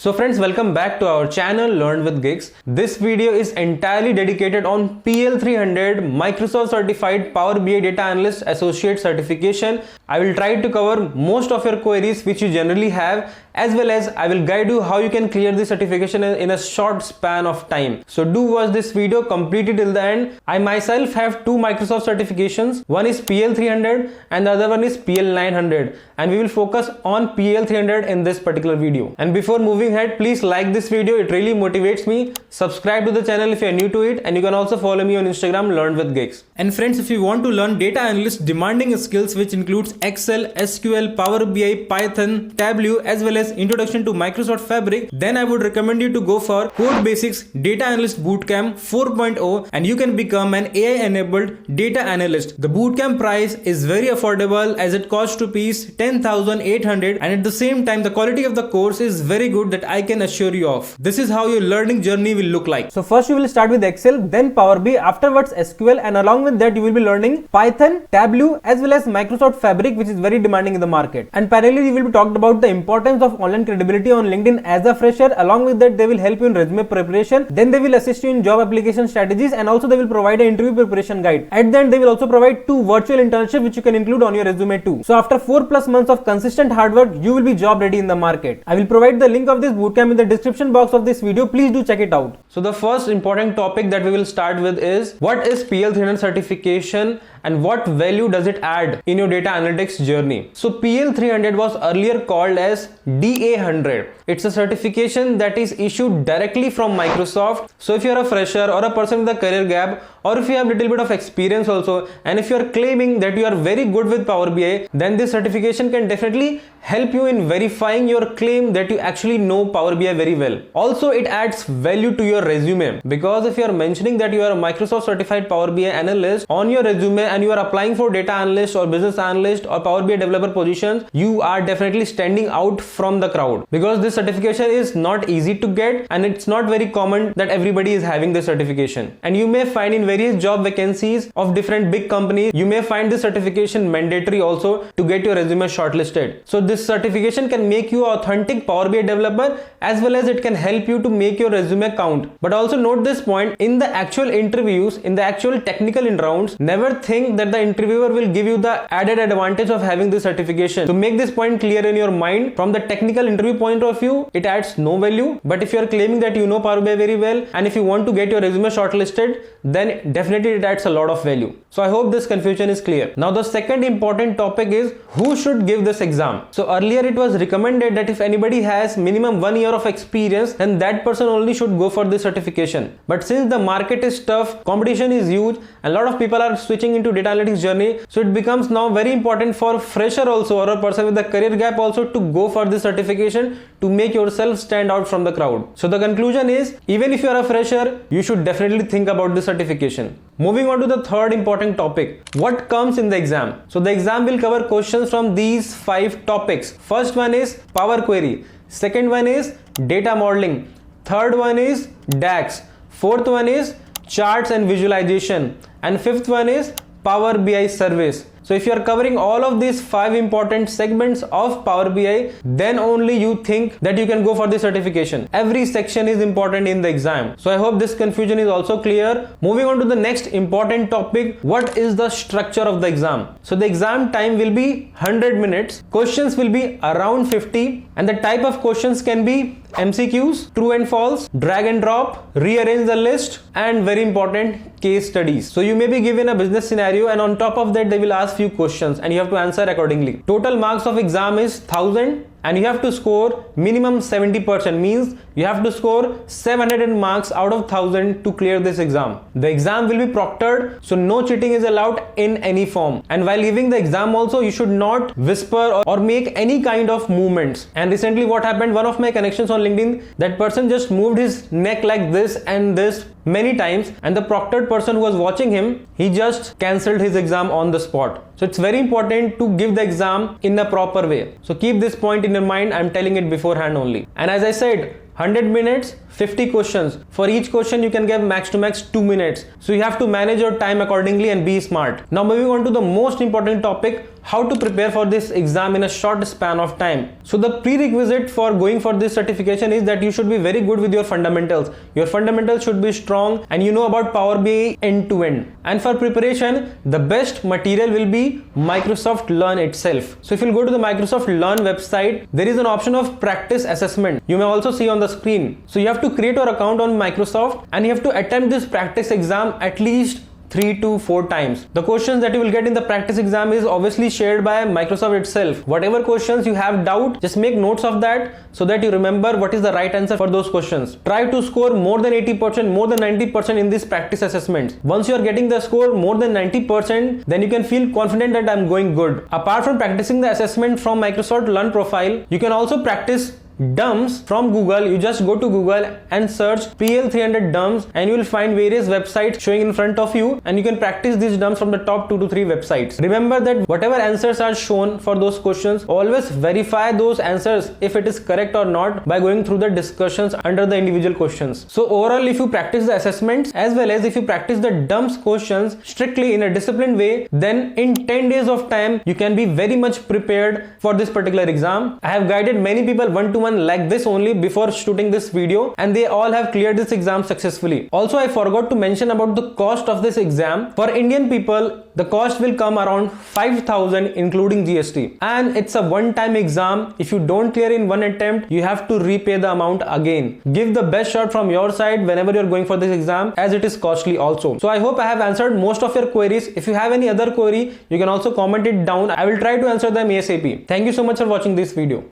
So friends, welcome back to our channel LearnWidGiggs. This video is entirely dedicated on PL-300 Microsoft Certified Power BI Data Analyst Associate Certification. I will try to cover most of your queries which you generally have, as well as I will guide you how you can clear this certification in a short span of time. So do watch this video completely till the end. I myself have two Microsoft certifications. One is PL-300 and the other one is PL-900, and we will focus on PL-300 in this particular video. And before moving ahead, please like this video, it really motivates me. Subscribe to the channel if you are new to it, and you can also follow me on Instagram LearnWidGiggs. And friends, if you want to learn data analyst demanding skills which includes Excel, SQL, Power BI, Python, Tableau, as well as introduction to Microsoft Fabric, then I would recommend you to go for Codebasics Data Analyst Bootcamp 4.0, and you can become an AI enabled data analyst. The bootcamp price is very affordable as it costs rupees 10,800, and at the same time the quality of the course is very good, that I can assure you of. This is how your learning journey will look like. So first you will start with Excel, then Power BI, afterwards SQL, and along with that you will be learning Python, Tableau, as well as Microsoft Fabric, which is very demanding in the market. And parallelly you will be talked about the importance of online credibility on LinkedIn as a fresher. Along with that, they will help you in resume preparation. Then they will assist you in job application strategies, and also they will provide an interview preparation guide. At the end, they will also provide 2 virtual internships which you can include on your resume too. So after 4+ months of consistent hard work, you will be job ready in the market. I will provide the link of this bootcamp in the description box of this video. Please do check it out. So the first important topic that we will start with is, what is PL-300 certification and what value does it add in your data analytics journey? So PL-300 was earlier called as DA100. It's a certification that is issued directly from Microsoft. So if you're a fresher or a person with a career gap, or if you have little bit of experience also, and if you are claiming that you are very good with Power BI, then this certification can definitely help you in verifying your claim that you actually know Power BI very well. Also, it adds value to your resume, because if you are mentioning that you are a Microsoft certified Power BI analyst on your resume and you are applying for data analyst or business analyst or Power BI developer positions, you are definitely standing out from the crowd, because this certification is not easy to get and it's not very common that everybody is having this certification. And you may find in various job vacancies of different big companies, you may find this certification mandatory also to get your resume shortlisted. So this certification can make you an authentic Power BI developer, as well as it can help you to make your resume count. But also note this point, in the actual interviews, in the actual technical rounds, never think that the interviewer will give you the added advantage of having this certification. So make this point clear in your mind. From the technical interview point of view, it adds no value. But if you are claiming that you know Power BI very well, and if you want to get your resume shortlisted, then definitely it adds a lot of value. So I hope this confusion is clear. Now the second important topic is, who should give this exam? So earlier it was recommended that if anybody has minimum 1 year of experience, then that person only should go for this certification. But since the market is tough, competition is huge, and a lot of people are switching into data analytics journey, so it becomes now very important for fresher also, or a person with a career gap also, to go for this certification to make yourself stand out from the crowd. So the conclusion is, even if you are a fresher, you should definitely think about this certification. Moving on to the third important topic, what comes in the exam? So the exam will cover questions from these 5 topics. First one is Power Query. Second one is data modeling. Third one is DAX. Fourth one is charts and visualization. And fifth one is Power BI service. So if you are covering all of these 5 important segments of Power BI, then only you think that you can go for the certification. Every section is important in the exam. So I hope this confusion is also clear. Moving on to the next important topic, what is the structure of the exam? So the exam time will be 100 minutes. Questions will be around 50, and the type of questions can be MCQs, true and false, drag and drop, rearrange the list, and very important, case studies. So you may be given a business scenario, and on top of that they will ask few questions and you have to answer accordingly. Total marks of exam is 1000, and you have to score minimum 70%, means you have to score 700 marks out of 1000 to clear this exam. The exam will be proctored, so no cheating is allowed in any form. And while giving the exam also, you should not whisper or make any kind of movements. And recently what happened, one of my connections on LinkedIn, that person just moved his neck like this and this many times, and the proctored person who was watching him, he just cancelled his exam on the spot. So it's very important to give the exam in a proper way. So keep this point in your mind. I'm telling it beforehand only. And as I said, 100 minutes, 50 questions. For each question you can give max to max 2 minutes. So you have to manage your time accordingly and be smart. Now moving on to the most important topic, how to prepare for this exam in a short span of time. So the prerequisite for going for this certification is that you should be very good with your fundamentals. Your fundamentals should be strong and you know about Power BI end to end. And for preparation, the best material will be Microsoft Learn itself. So if you go to the Microsoft Learn website, there is an option of practice assessment. You may also see on the screen. So you have to create your account on Microsoft and you have to attempt this practice exam at least 3 to 4 times. The questions that you will get in the practice exam is obviously shared by Microsoft itself. Whatever questions you have doubt, just make notes of that so that you remember what is the right answer for those questions. Try to score more than 80%, more than 90% in these practice assessments. Once you are getting the score more than 90%, then you can feel confident that I'm going good. Apart from practicing the assessment from Microsoft Learn profile, you can also practice dumps from Google. You just go to Google and search PL-300 dumps and you will find various websites showing in front of you, and you can practice these dumps from the top 2 to 3 websites. Remember that whatever answers are shown for those questions, always verify those answers if it is correct or not by going through the discussions under the individual questions. So overall, if you practice the assessments as well as if you practice the dumps questions strictly in a disciplined way, then in 10 days of time you can be very much prepared for this particular exam. I have guided many people one-to-one like this only before shooting this video, and they all have cleared this exam successfully. Also, I forgot to mention about the cost of this exam. For Indian people, the cost will come around 5,000 including GST, and it's a one-time exam. If you don't clear in one attempt, you have to repay the amount again. Give the best shot from your side whenever you're going for this exam, as it is costly also. So I hope I have answered most of your queries. If you have any other query, you can also comment it down. I will try to answer them ASAP. Thank you so much for watching this video.